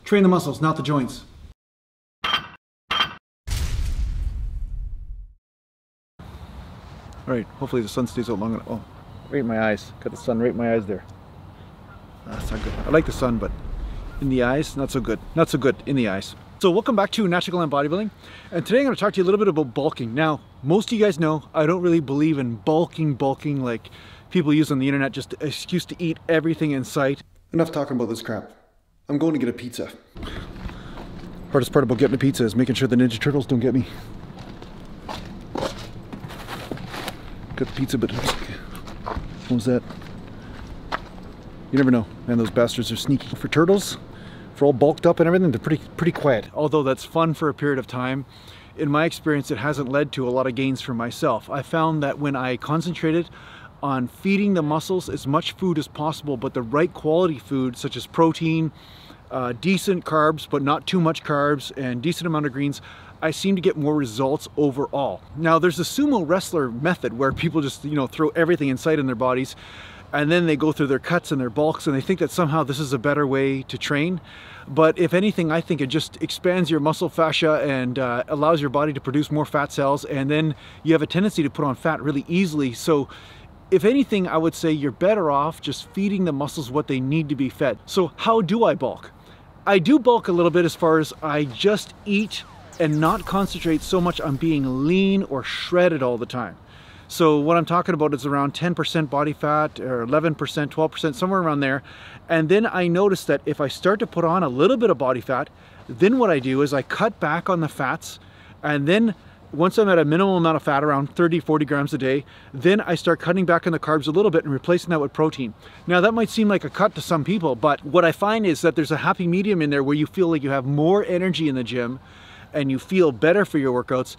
Train the muscles, not the joints. All right, hopefully the sun stays out long enough. Oh, right in my eyes. Got the sun right in my eyes there. That's not good. I like the sun, but in the eyes, not so good. Not so good in the eyes. So welcome back to Natural Gallant Bodybuilding. And today I'm going to talk to you a little bit about bulking. Now, most of you guys know I don't really believe in bulking like people use on the internet, just an excuse to eat everything in sight. Enough talking about this crap. I'm going to get a pizza. Hardest part about getting a pizza is making sure the Ninja Turtles don't get me. Got the pizza, but what was that? You never know, man. Those bastards are sneaky. For turtles, for all bulked up and everything, they're pretty quiet. Although that's fun for a period of time, in my experience, it hasn't led to a lot of gains for myself. I found that when I concentrated on feeding the muscles as much food as possible, but the right quality food, such as protein, decent carbs, but not too much carbs, and decent amount of greens, I seem to get more results overall. Now, there's a sumo wrestler method where people just, throw everything in sight in their bodies, and then they go through their cuts and their bulks, and they think that somehow this is a better way to train. But if anything, I think it just expands your muscle fascia and allows your body to produce more fat cells, and then you have a tendency to put on fat really easily. So if anything, I would say you're better off just feeding the muscles what they need to be fed. So how do I bulk? I do bulk a little bit as far as I just eat and not concentrate so much on being lean or shredded all the time. So what I'm talking about is around 10% body fat or 11%, 12%, somewhere around there. And then I notice that if I start to put on a little bit of body fat, then what I do is I cut back on the fats, and then once I'm at a minimal amount of fat, around 30, 40 grams a day, then I start cutting back on the carbs a little bit and replacing that with protein. Now that might seem like a cut to some people, but what I find is that there's a happy medium in there where you feel like you have more energy in the gym and you feel better for your workouts.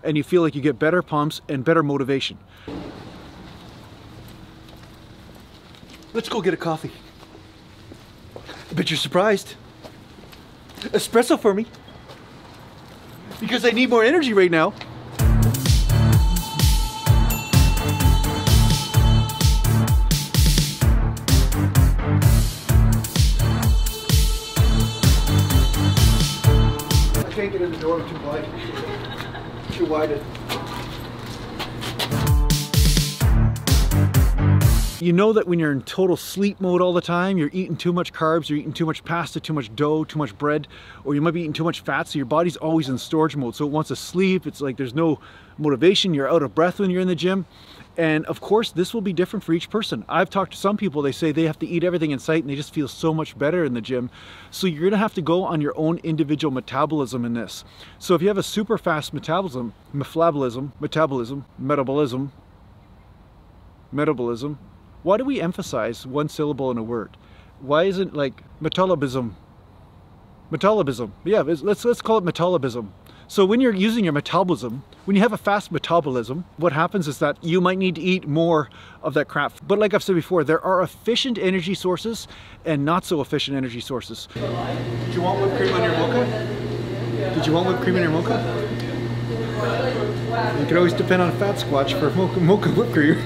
And you feel like you get better pumps and better motivation. Let's go get a coffee. I bet you're surprised. Espresso for me. Because I need more energy right now. I can't get in the door, I'm too wide. Too wide. You know that when you're in total sleep mode all the time, you're eating too much carbs, you're eating too much pasta, too much dough, too much bread, or you might be eating too much fat, so your body's always in storage mode. So it wants to sleep, it's like there's no motivation, you're out of breath when you're in the gym. And of course, this will be different for each person. I've talked to some people, they say they have to eat everything in sight and they just feel so much better in the gym. So you're gonna have to go on your own individual metabolism in this. So if you have a super fast metabolism, why do we emphasize one syllable in a word? Why isn't like metabolism? Yeah, let's call it metabolism. So when you're using your metabolism, when you have a fast metabolism, what happens is that you might need to eat more of that crap. But like I've said before, there are efficient energy sources and not so efficient energy sources. Did you want whipped cream on your mocha? Did you want whipped cream in your mocha? You can always depend on Fat Squatch for mocha whipped cream.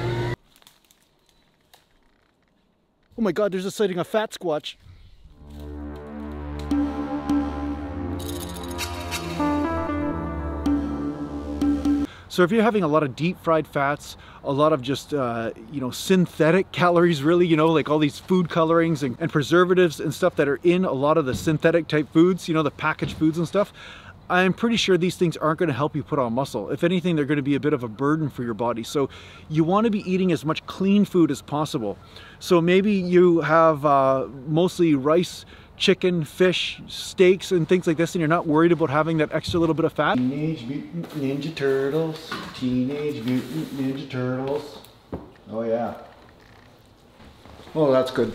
Oh my God, there's a sighting of Fat Squatch. So if you're having a lot of deep fried fats, a lot of just, synthetic calories really, like all these food colorings and preservatives and stuff that are in a lot of the synthetic type foods, the packaged foods and stuff, I'm pretty sure these things aren't going to help you put on muscle. If anything, they're going to be a bit of a burden for your body. So you want to be eating as much clean food as possible. So maybe you have mostly rice, chicken, fish, steaks, and things like this, and you're not worried about having that extra little bit of fat. Teenage Mutant Ninja Turtles. Teenage Mutant Ninja Turtles. Oh yeah. Oh, that's good.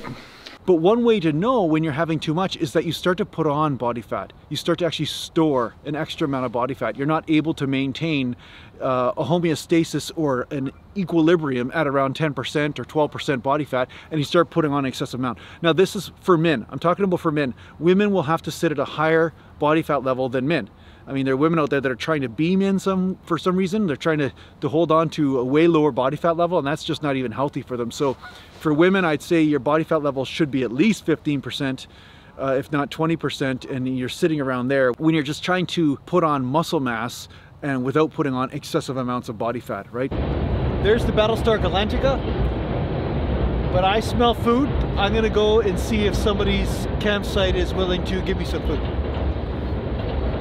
But one way to know when you're having too much is that you start to put on body fat. You start to actually store an extra amount of body fat. You're not able to maintain a homeostasis or an equilibrium at around 10% or 12% body fat, and you start putting on an excessive amount. Now this is for men. I'm talking about for men. Women will have to sit at a higher body fat level than men. I mean, there are women out there that are trying to be men for some reason. They're trying to hold on to a way lower body fat level, and that's just not even healthy for them. So for women, I'd say your body fat level should be at least 15%, if not 20%, and you're sitting around there when you're just trying to put on muscle mass and without putting on excessive amounts of body fat, right? There's the Battlestar Galactica, but I smell food. I'm gonna go and see if somebody's campsite is willing to give me some food.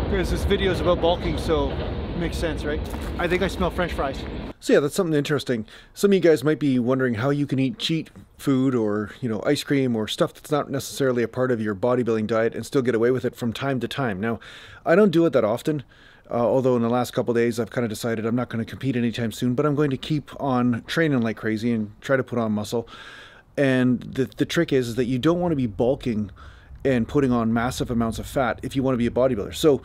Because this video is about bulking, so it makes sense, right? I think I smell French fries. So yeah, that's something interesting. Some of you guys might be wondering how you can eat cheat food or, you know, ice cream or stuff that's not necessarily a part of your bodybuilding diet and still get away with it from time to time. Now, I don't do it that often, although in the last couple of days I've kind of decided I'm not going to compete anytime soon, but I'm going to keep on training like crazy and try to put on muscle. And the trick is that you don't want to be bulking and putting on massive amounts of fat if you want to be a bodybuilder. So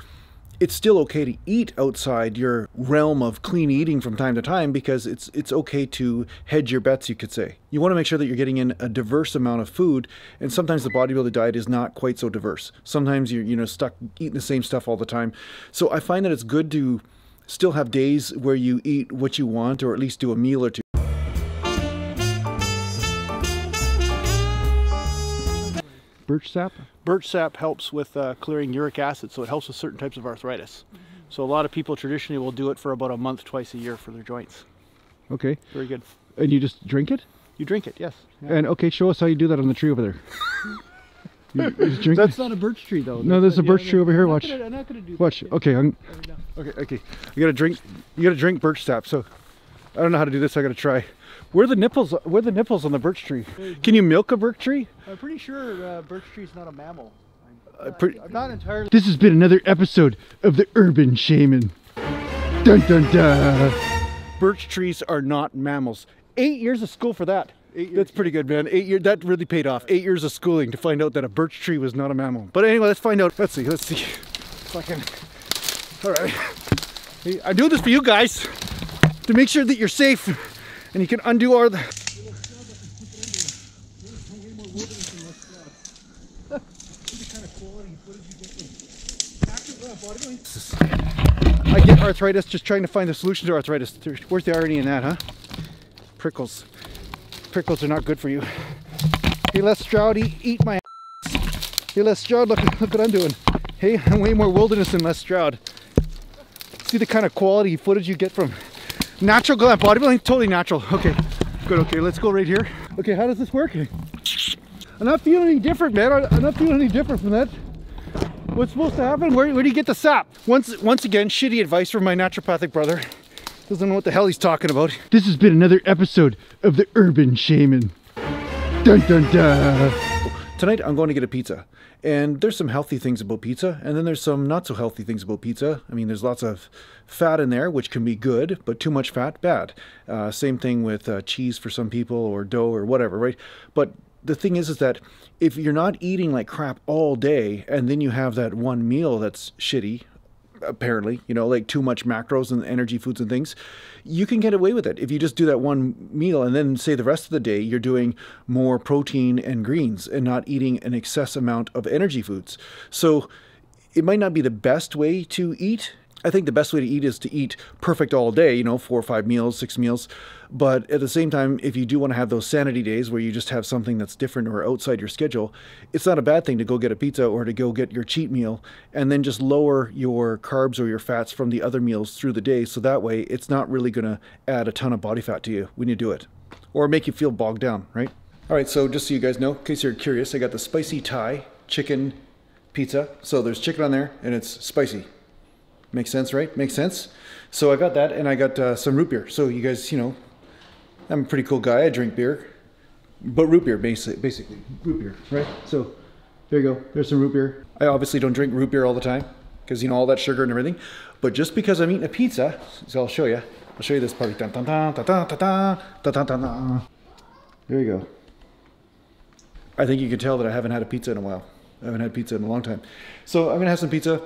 it's still okay to eat outside your realm of clean eating from time to time, because it's okay to hedge your bets, you could say. You want to make sure that you're getting in a diverse amount of food, and sometimes the bodybuilder diet is not quite so diverse. Sometimes you're stuck eating the same stuff all the time. So I find that it's good to still have days where you eat what you want, or at least do a meal or two. Birch sap? Birch sap helps with clearing uric acid, so it helps with certain types of arthritis. So a lot of people traditionally will do it for about a month, twice a year for their joints. Okay. Very good. And you just drink it? You drink it, yes. Yeah. And okay, show us how you do that on the tree over there. you just drink That's not a birch tree though. No, there's a birch tree over here. Watch. I'm not gonna do that. Watch. Okay, okay. You gotta drink birch sap. So I don't know how to do this, I gotta try. Where are the nipples on the birch tree? Can you milk a birch tree? I'm pretty sure birch tree is not a mammal. I'm not entirely... This has been another episode of The Urban Shaman. Dun dun dun! Birch trees are not mammals. 8 years of school for that. 8 years. That's pretty good, man. 8 years, that really paid off. 8 years of schooling to find out that a birch tree was not a mammal. But anyway, let's find out. Let's see. Fucking... Alright. Hey, I'm doing this for you guys, to make sure that you're safe. And you can undo all the... I get arthritis just trying to find the solution to arthritis. Where's the irony in that, huh? Prickles. Prickles are not good for you. Hey, Les Stroud, eat my ass. Hey, Les Stroud, look what I'm doing. Hey, I'm way more wilderness than Les Stroud. See the kind of quality footage you get from natural Gallant bodybuilding? Totally natural. Okay, good. Okay, let's go right here. Okay, how does this work? I'm not feeling any different, man. I'm not feeling any different from that. What's supposed to happen? Where do you get the sap? Once again, shitty advice from my naturopathic brother. Doesn't know what the hell he's talking about. This has been another episode of The Urban Shaman. Dun dun dun. Tonight I'm going to get a pizza. And there's some healthy things about pizza, and then there's some not so healthy things about pizza. I mean, there's lots of fat in there, which can be good, but too much fat, bad. Same thing with cheese for some people, or dough, or whatever, right? But the thing is that if you're not eating like crap all day, and then you have that one meal that's shitty, apparently, you know, like too much macros and energy foods and things, you can get away with it if you just do that one meal, and then say the rest of the day you're doing more protein and greens and not eating an excess amount of energy foods. So it might not be the best way to eat. I think the best way to eat is to eat perfect all day, you know, 4 or 5 meals, 6 meals. But at the same time, if you do want to have those sanity days where you just have something that's different or outside your schedule, it's not a bad thing to go get a pizza or to go get your cheat meal and then just lower your carbs or your fats from the other meals through the day. So that way it's not really going to add a ton of body fat to you when you do it, or make you feel bogged down, right? All right, so just so you guys know, in case you're curious, I got the spicy Thai chicken pizza. So there's chicken on there and it's spicy. Makes sense, right? Makes sense. So I got that, and I got some root beer. So you guys, you know, I'm a pretty cool guy. I drink beer, but root beer, basically root beer, right? So there you go. There's some root beer. I obviously don't drink root beer all the time because, you know, all that sugar and everything. But just because I'm eating a pizza, so I'll show you. I'll show you this part. There you go. I think you can tell that I haven't had a pizza in a while. I haven't had pizza in a long time. So I'm gonna have some pizza,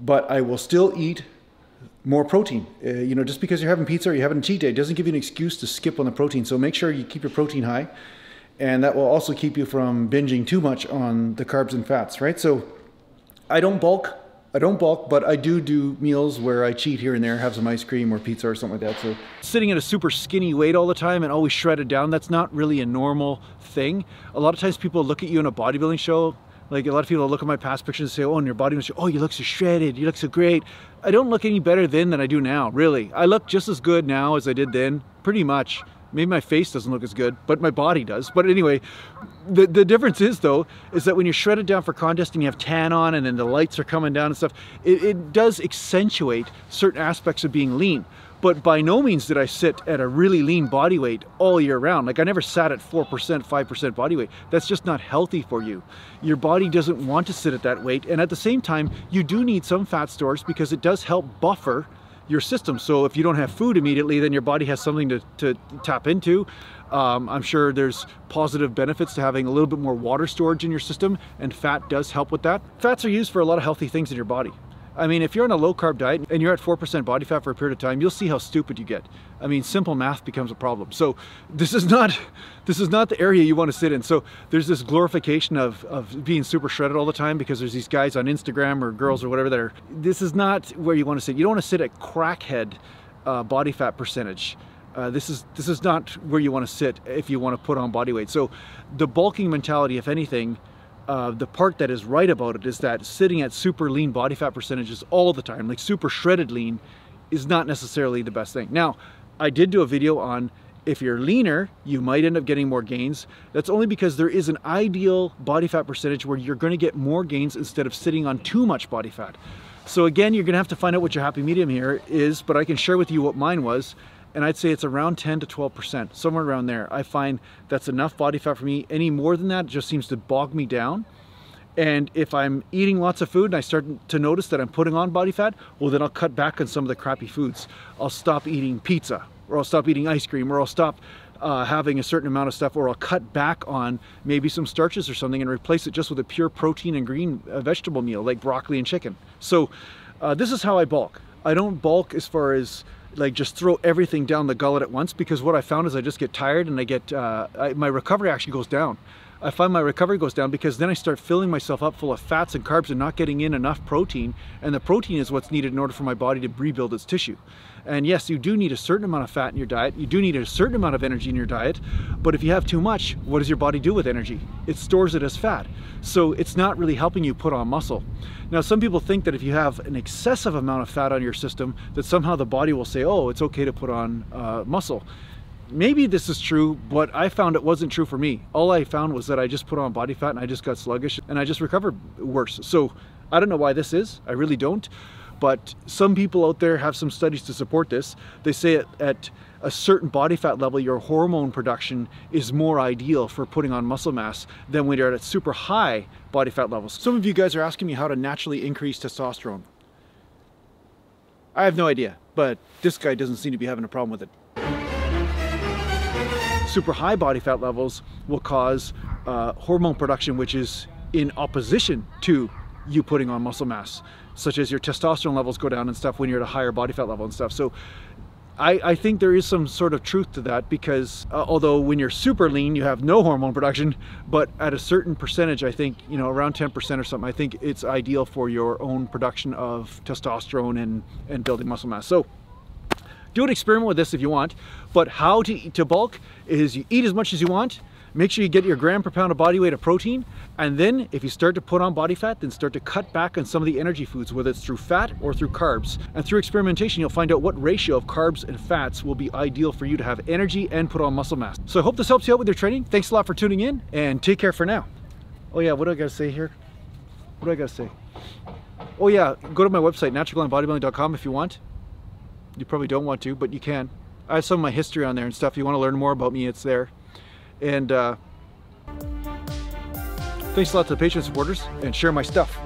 but I will still eat more protein. You know, just because you're having pizza or you're having a cheat day doesn't give you an excuse to skip on the protein. So make sure you keep your protein high, and that will also keep you from binging too much on the carbs and fats, right? So I don't bulk, but I do meals where I cheat here and there, have some ice cream or pizza or something like that. So sitting at a super skinny weight all the time and always shredded down, that's not really a normal thing. A lot of times people look at you in a bodybuilding show, like a lot of people look at my past pictures and say, oh, in your bodybuilding show, oh, you look so shredded, you look so great. I don't look any better then than I do now, really. I look just as good now as I did then, pretty much. Maybe my face doesn't look as good, but my body does. But anyway, the difference is though, is that when you're shredded down for contest and you have tan on and then the lights are coming down and stuff, it does accentuate certain aspects of being lean. But by no means did I sit at a really lean body weight all year round. Like I never sat at 4%, 5% body weight. That's just not healthy for you. Your body doesn't want to sit at that weight. And at the same time, you do need some fat stores because it does help buffer your system. So if you don't have food immediately, then your body has something to tap into. I'm sure there's positive benefits to having a little bit more water storage in your system, and fat does help with that. Fats are used for a lot of healthy things in your body. I mean, if you're on a low carb diet and you're at 4% body fat for a period of time, you'll see how stupid you get. I mean, simple math becomes a problem. So this is not the area you want to sit in. So there's this glorification of being super shredded all the time because there's these guys on Instagram or girls or whatever that are, this is not where you want to sit. You don't want to sit at crackhead body fat percentage. This is not where you want to sit if you want to put on body weight. So the bulking mentality, if anything, the part that is right about it is that sitting at super lean body fat percentages all the time, like super shredded lean, is not necessarily the best thing. Now, I did do a video on if you're leaner, you might end up getting more gains. That's only because there is an ideal body fat percentage where you're going to get more gains instead of sitting on too much body fat. So again, you're going to have to find out what your happy medium here is, but I can share with you what mine was. And I'd say it's around 10 to 12%, somewhere around there. I find that's enough body fat for me. Any more than that just seems to bog me down. And if I'm eating lots of food and I start to notice that I'm putting on body fat, well, then I'll cut back on some of the crappy foods. I'll stop eating pizza, or I'll stop eating ice cream, or I'll stop having a certain amount of stuff, or I'll cut back on maybe some starches or something and replace it just with a pure protein and green vegetable meal like broccoli and chicken. So this is how I bulk. I don't bulk as far as like just throw everything down the gullet at once, because what I found is I just get tired and I get my recovery actually goes down. I find my recovery goes down because then I start filling myself up full of fats and carbs and not getting in enough protein, and the protein is what's needed in order for my body to rebuild its tissue. And yes, you do need a certain amount of fat in your diet, you do need a certain amount of energy in your diet, but if you have too much, what does your body do with energy? It stores it as fat. So it's not really helping you put on muscle. Now, some people think that if you have an excessive amount of fat on your system, that somehow the body will say, oh, it's okay to put on muscle. Maybe this is true, but I found it wasn't true for me. All I found was that I just put on body fat and I just got sluggish and I just recovered worse. So I don't know why this is, I really don't. But some people out there have some studies to support this. They say at a certain body fat level, your hormone production is more ideal for putting on muscle mass than when you're at super high body fat levels. Some of you guys are asking me how to naturally increase testosterone. I have no idea, but this guy doesn't seem to be having a problem with it. Super high body fat levels will cause hormone production, which is in opposition to you putting on muscle mass, such as your testosterone levels go down and stuff when you're at a higher body fat level and stuff. So I think there is some sort of truth to that, because although when you're super lean, you have no hormone production, but at a certain percentage, I think, you know, around 10% or something, I think it's ideal for your own production of testosterone and building muscle mass. So do an experiment with this if you want, but how to bulk is you eat as much as you want, make sure you get your gram per pound of body weight of protein, and then if you start to put on body fat, then start to cut back on some of the energy foods, whether it's through fat or through carbs. And through experimentation, you'll find out what ratio of carbs and fats will be ideal for you to have energy and put on muscle mass. So I hope this helps you out with your training. Thanks a lot for tuning in, and take care for now. Oh yeah, what do I gotta say here? What do I gotta say? Oh yeah, go to my website, naturalgallantbodybuilding.com if you want. You probably don't want to, but you can. I have some of my history on there and stuff. If you want to learn more about me, it's there. And thanks a lot to the Patreon supporters, and share my stuff.